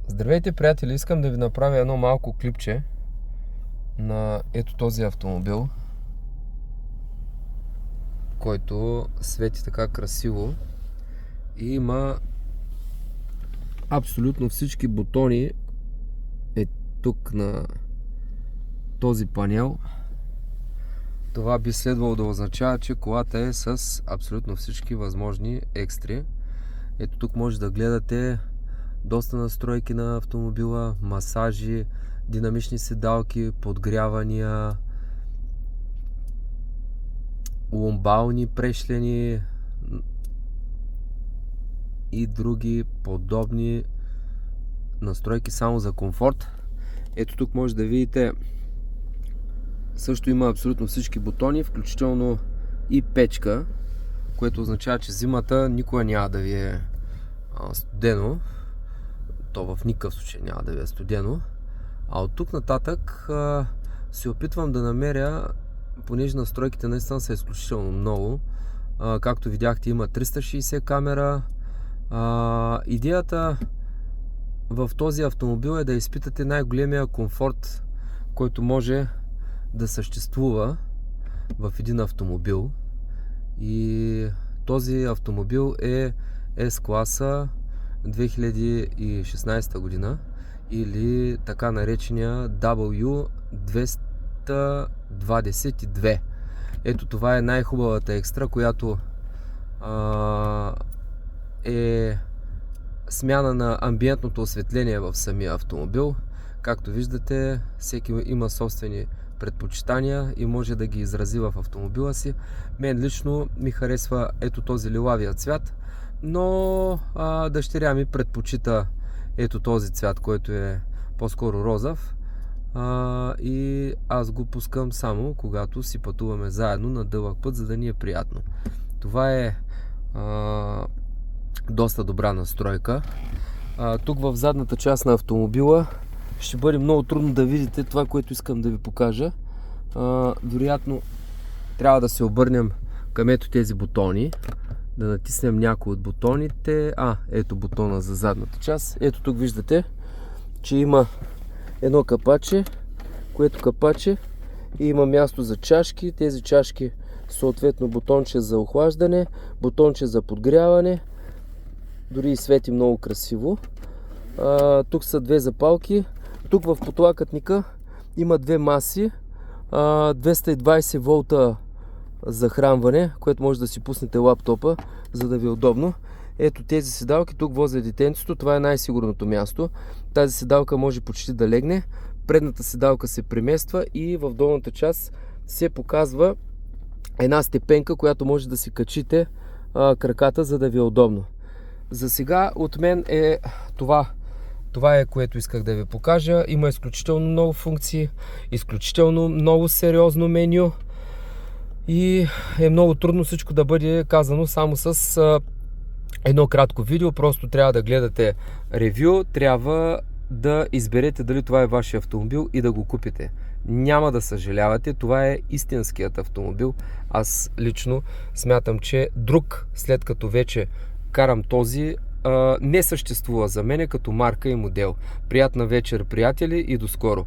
Здравейте, приятели! Искам да ви направя едно малко клипче на ето този автомобил, който свети така красиво и има абсолютно всички бутони тук на този панел. Това би следвало да означава, че колата е с абсолютно всички възможни екстри. Ето тук може да гледате доста настройки на автомобила, масажи, динамични седалки, подгрявания, ломбални прешлени и други подобни настройки само за комфорт. Ето тук може да видите, също има абсолютно всички бутони, включително и печка, което означава, че зимата никога няма да ви е студено. То в никакъв случай няма да ви е студено. А от тук нататък се опитвам да намеря, понеже настройките наистина са изключително много. Както видяхте, има 360 камера. Идеята в този автомобил е да изпитате най-големия комфорт, който може да съществува в един автомобил. И този автомобил е S-класа 2016 година или така наречения W222. Ето това е най-хубавата екстра, която е смяна на амбиентното осветление в самия автомобил. Както виждате, всеки има собствени предпочитания и може да ги изрази в автомобила си. Мен лично ми харесва ето този лилавия цвят, но дъщеря ми предпочита ето този цвят, който е по-скоро розов, и аз го пускам само когато си пътуваме заедно на дълъг път, за да ни е приятно. Това е доста добра настройка. Тук в задната част на автомобила ще бъде много трудно да видите това, което искам да ви покажа. Вероятно трябва да се обърнем към ето тези бутони, да натиснем някои от бутоните. Ето бутона за задната част. Ето тук виждате, че има едно капаче, което капаче и има място за чашки. Тези чашки съответно бутонче за охлаждане, бутонче за подгряване. Дори и свети много красиво. Тук са две запалки. Тук в потлакътника има две маси, 220 волта захранване, което може да си пуснете лаптопа, за да ви е удобно. Ето тези седалки, тук возя детенцето, това е най-сигурното място. Тази седалка може почти да легне, предната седалка се премества и в долната част се показва една степенка, която може да си качите краката, за да ви е удобно. За сега от мен е това. Това е, което исках да ви покажа. Има изключително много функции, изключително много сериозно меню и е много трудно всичко да бъде казано само с едно кратко видео. Просто трябва да гледате ревю, трябва да изберете дали това е вашия автомобил и да го купите. Няма да съжалявате, това е истинският автомобил. Аз лично смятам, че друг, след като вече карам този, не съществува за мене като марка и модел. Приятна вечер, приятели, и до скоро!